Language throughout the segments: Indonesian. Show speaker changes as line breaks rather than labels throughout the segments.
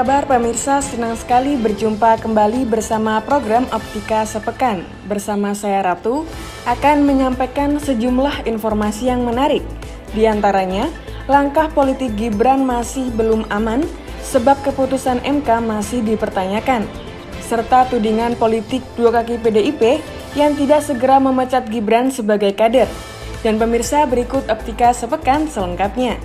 kabar pemirsa? Senang sekali berjumpa kembali bersama program Optika Sepekan. Bersama saya Ratu akan menyampaikan sejumlah informasi yang menarik. Di antaranya, langkah politik Gibran masih belum aman sebab keputusan MK masih dipertanyakan. Serta tudingan politik dua kaki PDIP yang tidak segera memecat Gibran sebagai kader. Dan pemirsa, berikut Optika Sepekan selengkapnya.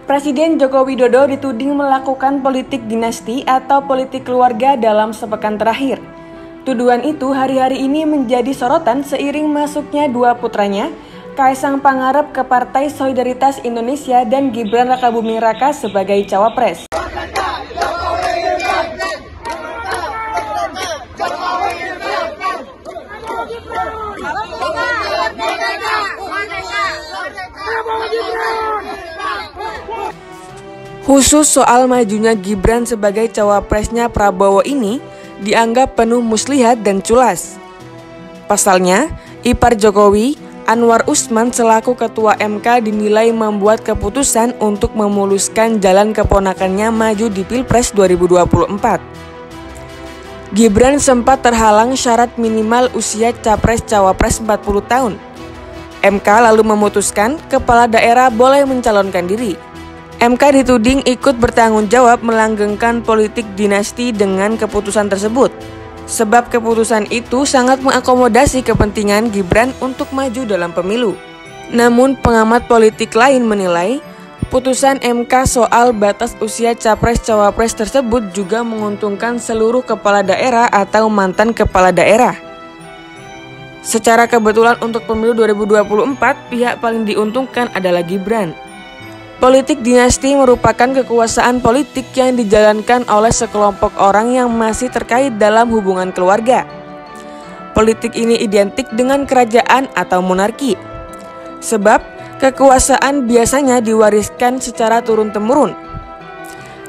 Presiden Joko Widodo dituding melakukan politik dinasti atau politik keluarga dalam sepekan terakhir. Tuduhan itu hari-hari ini menjadi sorotan seiring masuknya dua putranya, Kaisang Pangarep ke Partai Solidaritas Indonesia dan Gibran Rakabuming Raka sebagai cawapres. Khusus soal majunya Gibran sebagai cawapresnya Prabowo ini dianggap penuh muslihat dan culas. Pasalnya, ipar Jokowi, Anwar Usman selaku ketua MK dinilai membuat keputusan untuk memuluskan jalan keponakannya maju di Pilpres 2024. Gibran sempat terhalang syarat minimal usia capres-cawapres 40 tahun. MK lalu memutuskan kepala daerah boleh mencalonkan diri. MK dituding ikut bertanggung jawab melanggengkan politik dinasti dengan keputusan tersebut. Sebab keputusan itu sangat mengakomodasi kepentingan Gibran untuk maju dalam pemilu. Namun pengamat politik lain menilai, putusan MK soal batas usia capres-cawapres tersebut juga menguntungkan seluruh kepala daerah atau mantan kepala daerah. Secara kebetulan untuk pemilu 2024, pihak paling diuntungkan adalah Gibran. Politik dinasti merupakan kekuasaan politik yang dijalankan oleh sekelompok orang yang masih terkait dalam hubungan keluarga. Politik ini identik dengan kerajaan atau monarki. Sebab, kekuasaan biasanya diwariskan secara turun-temurun.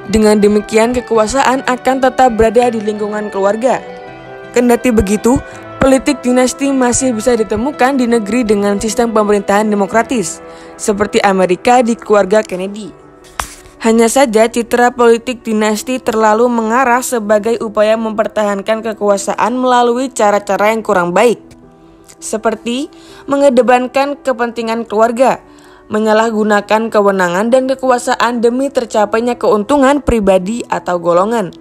Dengan demikian, kekuasaan akan tetap berada di lingkungan keluarga. Kendati begitu, politik dinasti masih bisa ditemukan di negeri dengan sistem pemerintahan demokratis, seperti Amerika di keluarga Kennedy. Hanya saja citra politik dinasti terlalu mengarah sebagai upaya mempertahankan kekuasaan melalui cara-cara yang kurang baik, seperti mengedepankan kepentingan keluarga, menyalahgunakan kewenangan dan kekuasaan demi tercapainya keuntungan pribadi atau golongan,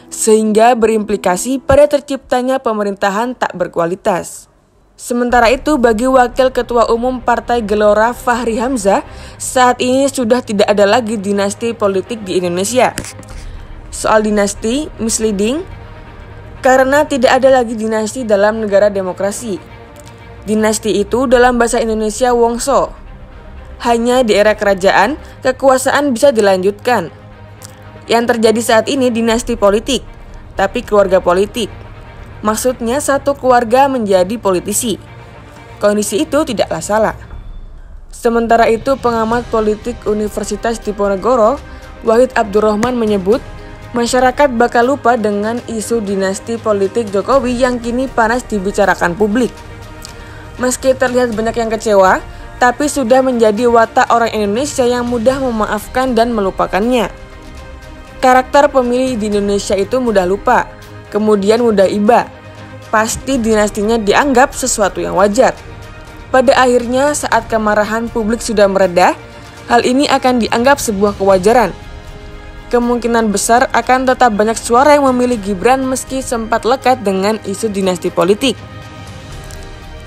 sehingga berimplikasi pada terciptanya pemerintahan tak berkualitas. Sementara itu, bagi Wakil Ketua Umum Partai Gelora Fahri Hamzah, saat ini sudah tidak ada lagi dinasti politik di Indonesia. Soal dinasti misleading karena tidak ada lagi dinasti dalam negara demokrasi. Dinasti itu dalam bahasa Indonesia wongso. Hanya di era kerajaan, kekuasaan bisa dilanjutkan. Yang terjadi saat ini dinasti politik, tapi keluarga politik. Maksudnya satu keluarga menjadi politisi. Kondisi itu tidaklah salah. Sementara itu, pengamat politik Universitas Diponegoro, Wahid Abdurrahman menyebut, masyarakat bakal lupa dengan isu dinasti politik Jokowi yang kini panas dibicarakan publik. Meski terlihat banyak yang kecewa, tapi sudah menjadi watak orang Indonesia yang mudah memaafkan dan melupakannya. Karakter pemilih di Indonesia itu mudah lupa, kemudian mudah iba. Pasti dinastinya dianggap sesuatu yang wajar. Pada akhirnya saat kemarahan publik sudah mereda, hal ini akan dianggap sebuah kewajaran. Kemungkinan besar akan tetap banyak suara yang memilih Gibran meski sempat lekat dengan isu dinasti politik.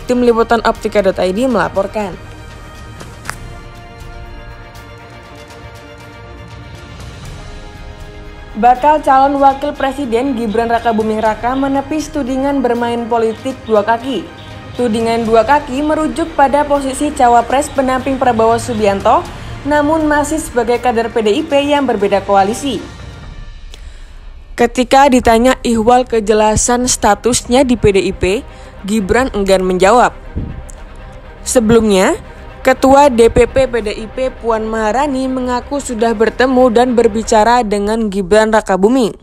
Tim Liputan Optika.id melaporkan. Bakal calon wakil presiden Gibran Rakabuming Raka menepis tudingan bermain politik dua kaki. Tudingan dua kaki merujuk pada posisi cawapres pendamping Prabowo Subianto, namun masih sebagai kader PDIP yang berbeda koalisi. Ketika ditanya ihwal kejelasan statusnya di PDIP, Gibran enggan menjawab. Sebelumnya, Ketua DPP PDIP Puan Maharani mengaku sudah bertemu dan berbicara dengan Gibran Rakabuming.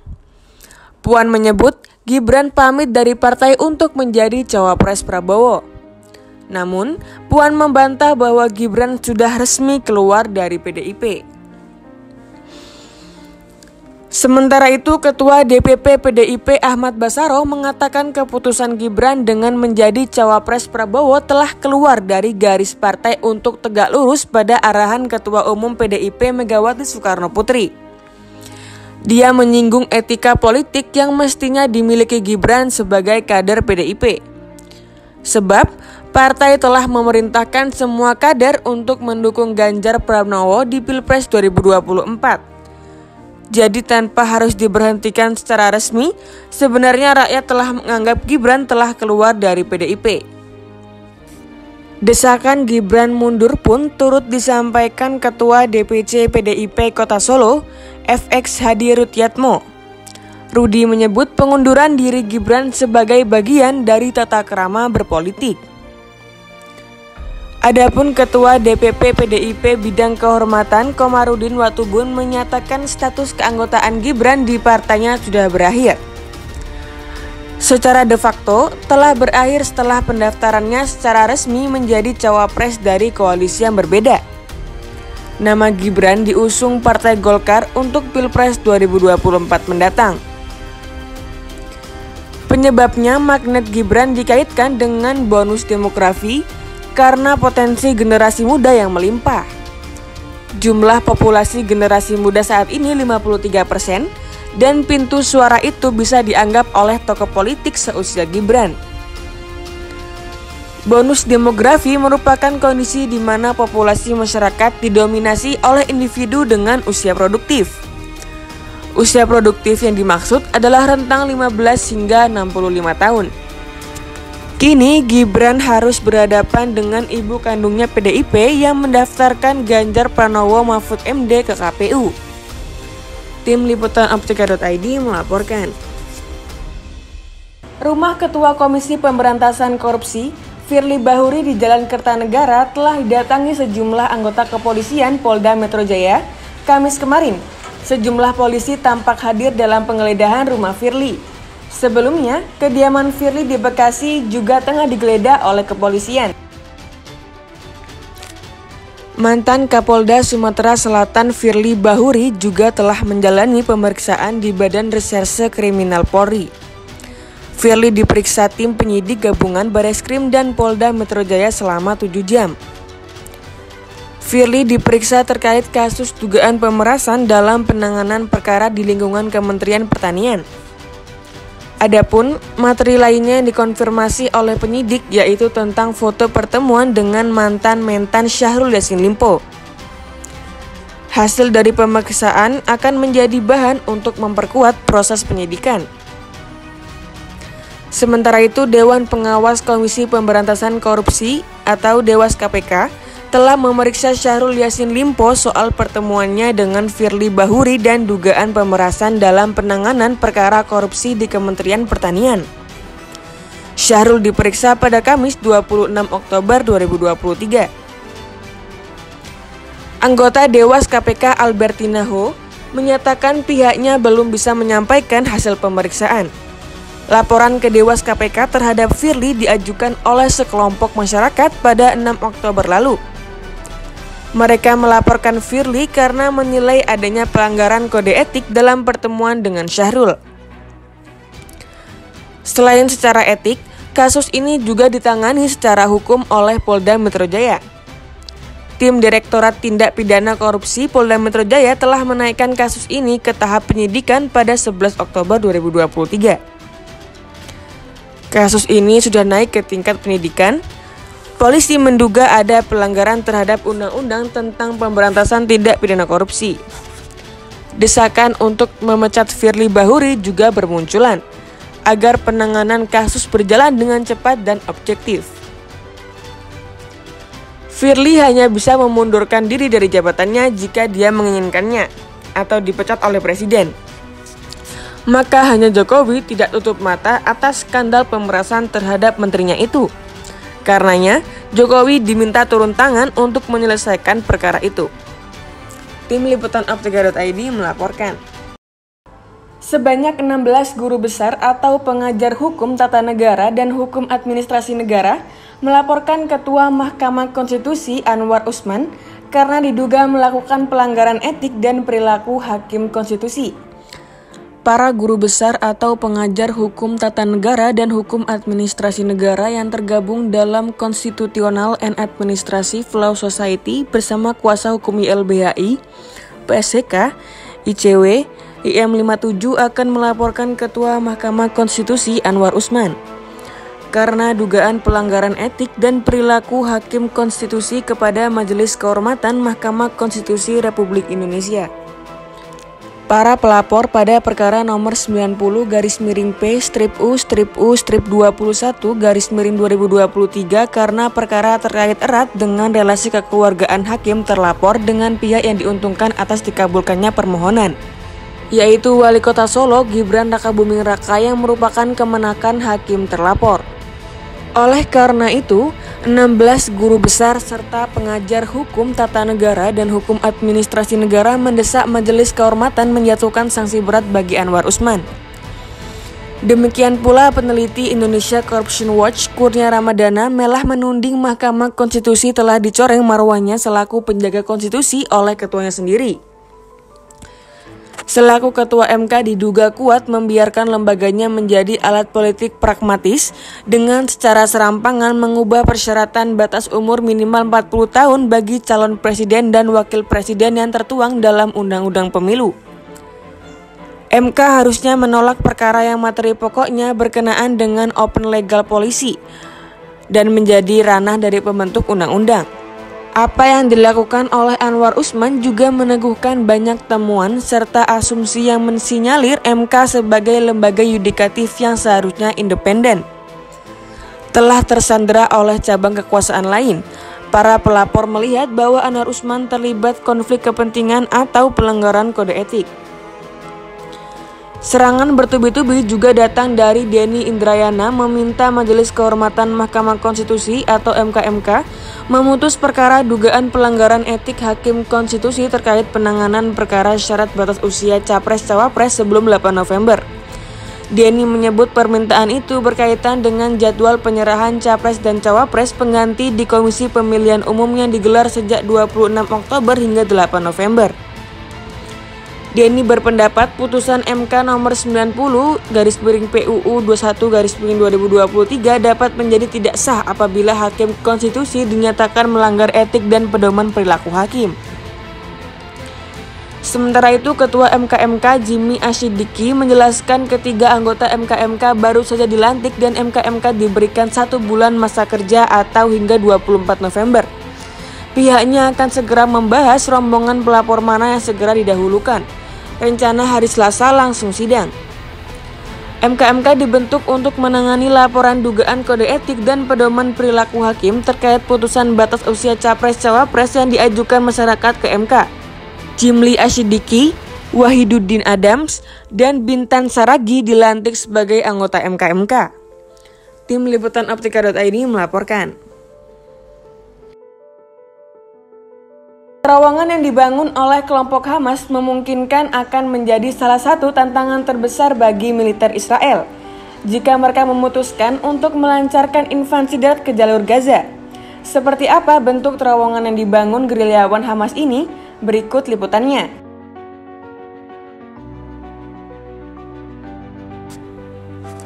Puan menyebut Gibran pamit dari partai untuk menjadi cawapres Prabowo. Namun, Puan membantah bahwa Gibran sudah resmi keluar dari PDIP. Sementara itu, Ketua DPP PDIP Ahmad Basaro mengatakan keputusan Gibran dengan menjadi cawapres Prabowo telah keluar dari garis partai untuk tegak lurus pada arahan Ketua Umum PDIP Megawati Soekarno Putri. Dia menyinggung etika politik yang mestinya dimiliki Gibran sebagai kader PDIP. Sebab, partai telah memerintahkan semua kader untuk mendukung Ganjar Pranowo di Pilpres 2024. Jadi tanpa harus diberhentikan secara resmi, sebenarnya rakyat telah menganggap Gibran telah keluar dari PDIP. Desakan Gibran mundur pun turut disampaikan Ketua DPC PDIP Kota Solo, FX Hadi Rutyatmo. Rudi menyebut pengunduran diri Gibran sebagai bagian dari tata krama berpolitik. Adapun Ketua DPP PDIP Bidang Kehormatan Komarudin Watubun menyatakan status keanggotaan Gibran di partainya sudah berakhir. Secara de facto telah berakhir setelah pendaftarannya secara resmi menjadi cawapres dari koalisi yang berbeda. Nama Gibran diusung Partai Golkar untuk Pilpres 2024 mendatang. Penyebabnya magnet Gibran dikaitkan dengan bonus demografi karena potensi generasi muda yang melimpah. Jumlah populasi generasi muda saat ini 53% dan pintu suara itu bisa dianggap oleh tokoh politik seusia Gibran. Bonus demografi merupakan kondisi di mana populasi masyarakat didominasi oleh individu dengan usia produktif. Usia produktif yang dimaksud adalah rentang 15 hingga 65 tahun. Kini Gibran harus berhadapan dengan ibu kandungnya PDIP yang mendaftarkan Ganjar Pranowo Mahfud MD ke KPU. Tim Liputan Optika.id melaporkan. Rumah Ketua Komisi Pemberantasan Korupsi, Firly Bahuri di Jalan Kertanegara telah didatangi sejumlah anggota kepolisian Polda Metro Jaya Kamis kemarin. Sejumlah polisi tampak hadir dalam penggeledahan rumah Firly. Sebelumnya, kediaman Firly di Bekasi juga tengah digeledah oleh kepolisian. Mantan Kapolda Sumatera Selatan Firly Bahuri juga telah menjalani pemeriksaan di Badan Reserse Kriminal Polri. Firly diperiksa tim penyidik gabungan Bareskrim dan Polda Metro Jaya selama 7 jam. Firly diperiksa terkait kasus dugaan pemerasan dalam penanganan perkara di lingkungan Kementerian Pertanian. Adapun materi lainnya yang dikonfirmasi oleh penyidik yaitu tentang foto pertemuan dengan mantan Mentan Syahrul Yassin Limpo. Hasil dari pemeriksaan akan menjadi bahan untuk memperkuat proses penyidikan. Sementara itu, Dewan Pengawas Komisi Pemberantasan Korupsi atau Dewas KPK telah memeriksa Syahrul Yassin Limpo soal pertemuannya dengan Firly Bahuri dan dugaan pemerasan dalam penanganan perkara korupsi di Kementerian Pertanian. Syahrul diperiksa pada Kamis 26 Oktober 2023. Anggota Dewas KPK Albertina Ho menyatakan pihaknya belum bisa menyampaikan hasil pemeriksaan. Laporan ke Dewas KPK terhadap Firly diajukan oleh sekelompok masyarakat pada 6 Oktober lalu. Mereka melaporkan Firly karena menilai adanya pelanggaran kode etik dalam pertemuan dengan Syahrul. Selain secara etik, kasus ini juga ditangani secara hukum oleh Polda Metro Jaya. Tim Direktorat Tindak Pidana Korupsi Polda Metro Jaya telah menaikkan kasus ini ke tahap penyidikan pada 11 Oktober 2023. Kasus ini sudah naik ke tingkat penyidikan. Polisi menduga ada pelanggaran terhadap Undang-Undang tentang Pemberantasan Tindak Pidana Korupsi. Desakan untuk memecat Firly Bahuri juga bermunculan agar penanganan kasus berjalan dengan cepat dan objektif. Firly hanya bisa memundurkan diri dari jabatannya jika dia menginginkannya atau dipecat oleh Presiden. Maka hanya Jokowi tidak tutup mata atas skandal pemerasan terhadap menterinya itu. Karenanya, Jokowi diminta turun tangan untuk menyelesaikan perkara itu. Tim Liputan Optika.id melaporkan. Sebanyak 16 guru besar atau pengajar hukum tata negara dan hukum administrasi negara melaporkan Ketua Mahkamah Konstitusi Anwar Usman karena diduga melakukan pelanggaran etik dan perilaku hakim konstitusi. Para guru besar atau pengajar hukum tata negara dan hukum administrasi negara yang tergabung dalam Constitutional and Administrative Law Society bersama kuasa hukum YLBHI, PSHK, ICW, IM57 akan melaporkan Ketua Mahkamah Konstitusi Anwar Usman karena dugaan pelanggaran etik dan perilaku hakim konstitusi kepada Majelis Kehormatan Mahkamah Konstitusi Republik Indonesia. Para pelapor pada perkara nomor 90-P-U-21-2023 karena perkara terkait erat dengan relasi kekeluargaan hakim terlapor dengan pihak yang diuntungkan atas dikabulkannya permohonan, yaitu Wali Kota Solo Gibran Rakabuming Raka yang merupakan kemenakan hakim terlapor. Oleh karena itu, 16 guru besar serta pengajar hukum tata negara dan hukum administrasi negara mendesak Majelis Kehormatan menjatuhkan sanksi berat bagi Anwar Usman. Demikian pula peneliti Indonesia Corruption Watch Kurnia Ramadana malah menuding Mahkamah Konstitusi telah dicoreng marwahnya selaku penjaga konstitusi oleh ketuanya sendiri. Selaku Ketua MK diduga kuat membiarkan lembaganya menjadi alat politik pragmatis dengan secara serampangan mengubah persyaratan batas umur minimal 40 tahun bagi calon presiden dan wakil presiden yang tertuang dalam Undang-Undang Pemilu. MK harusnya menolak perkara yang materi pokoknya berkenaan dengan open legal policy dan menjadi ranah dari pembentuk undang-undang. Apa yang dilakukan oleh Anwar Usman juga meneguhkan banyak temuan serta asumsi yang mensinyalir MK sebagai lembaga yudikatif yang seharusnya independen telah tersandera oleh cabang kekuasaan lain. Para pelapor melihat bahwa Anwar Usman terlibat konflik kepentingan atau pelanggaran kode etik. Serangan bertubi-tubi juga datang dari Denny Indrayana meminta Majelis Kehormatan Mahkamah Konstitusi atau MKMK memutus perkara dugaan pelanggaran etik hakim konstitusi terkait penanganan perkara syarat batas usia Capres-Cawapres sebelum 8 November. Denny menyebut permintaan itu berkaitan dengan jadwal penyerahan Capres dan Cawapres pengganti di Komisi Pemilihan Umum yang digelar sejak 26 Oktober hingga 8 November. Denny berpendapat putusan MK nomor 90/PUU 21/2023 dapat menjadi tidak sah apabila hakim konstitusi dinyatakan melanggar etik dan pedoman perilaku hakim. Sementara itu, Ketua MKMK Jimmy Asyidiki menjelaskan ketiga anggota MKMK baru saja dilantik dan MKMK diberikan 1 bulan masa kerja atau hingga 24 November. Pihaknya akan segera membahas rombongan pelapor mana yang segera didahulukan. Rencana hari Selasa langsung sidang. MKMK dibentuk untuk menangani laporan dugaan kode etik dan pedoman perilaku hakim terkait putusan batas usia Capres-Cawapres yang diajukan masyarakat ke MK. Jimli Asyidiki, Wahiduddin Adams, dan Bintan Saragi dilantik sebagai anggota MKMK. Tim Liputan Optika.id melaporkan. Terowongan yang dibangun oleh kelompok Hamas memungkinkan akan menjadi salah satu tantangan terbesar bagi militer Israel jika mereka memutuskan untuk melancarkan invasi darat ke jalur Gaza. Seperti apa bentuk terowongan yang dibangun gerilyawan Hamas ini? Berikut liputannya.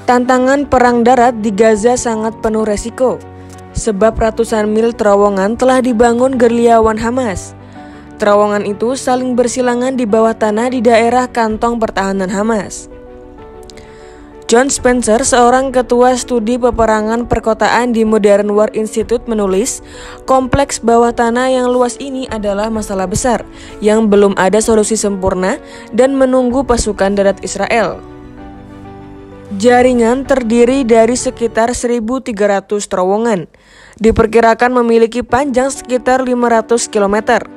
Tantangan perang darat di Gaza sangat penuh resiko, sebab ratusan mil terowongan telah dibangun gerilyawan Hamas. Terowongan itu saling bersilangan di bawah tanah di daerah kantong pertahanan Hamas. John Spencer, seorang ketua studi peperangan perkotaan di Modern War Institute menulis, kompleks bawah tanah yang luas ini adalah masalah besar yang belum ada solusi sempurna dan menunggu pasukan darat Israel. Jaringan terdiri dari sekitar 1.300 terowongan, diperkirakan memiliki panjang sekitar 500 km.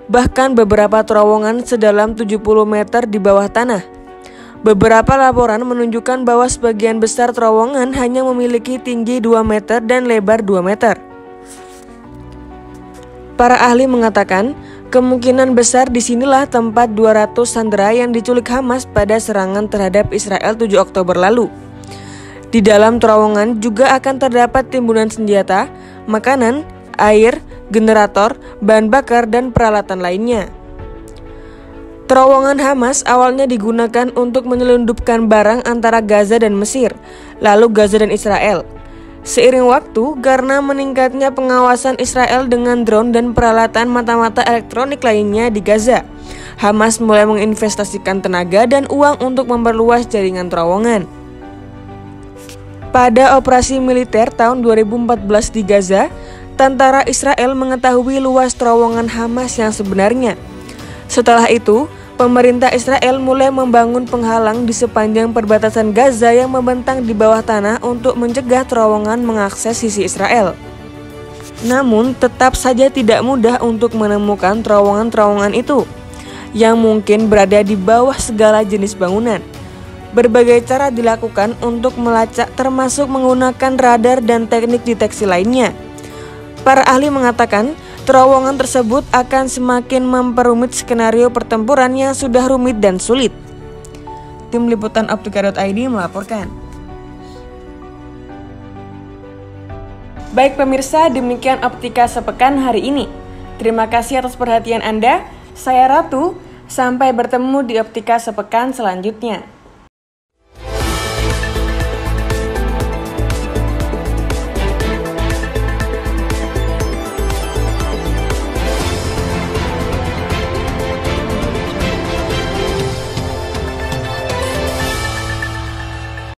Bahkan beberapa terowongan sedalam 70 meter di bawah tanah. Beberapa laporan menunjukkan bahwa sebagian besar terowongan hanya memiliki tinggi 2 meter dan lebar 2 meter. Para ahli mengatakan, Kemungkinan besar disinilah tempat 200 sandera yang diculik Hamas pada serangan terhadap Israel 7 Oktober lalu. Di dalam terowongan juga akan terdapat timbunan senjata, makanan, air, generator, bahan bakar, dan peralatan lainnya. Terowongan Hamas awalnya digunakan untuk menyelundupkan barang antara Gaza dan Mesir, lalu Gaza dan Israel. Seiring waktu, karena meningkatnya pengawasan Israel dengan drone dan peralatan mata-mata elektronik lainnya di Gaza, Hamas mulai menginvestasikan tenaga dan uang untuk memperluas jaringan terowongan. Pada operasi militer tahun 2014 di Gaza, tentara Israel mengetahui luas terowongan Hamas yang sebenarnya. Setelah itu, pemerintah Israel mulai membangun penghalang di sepanjang perbatasan Gaza yang membentang di bawah tanah untuk mencegah terowongan mengakses sisi Israel. Namun, tetap saja tidak mudah untuk menemukan terowongan-terowongan itu, yang mungkin berada di bawah segala jenis bangunan. Berbagai cara dilakukan untuk melacak, termasuk menggunakan radar dan teknik deteksi lainnya. Para ahli mengatakan, terowongan tersebut akan semakin memperumit skenario pertempuran yang sudah rumit dan sulit. Tim Liputan Optika.id melaporkan. Baik pemirsa, demikian Optika Sepekan hari ini. Terima kasih atas perhatian Anda. Saya Ratu, sampai bertemu di Optika Sepekan selanjutnya.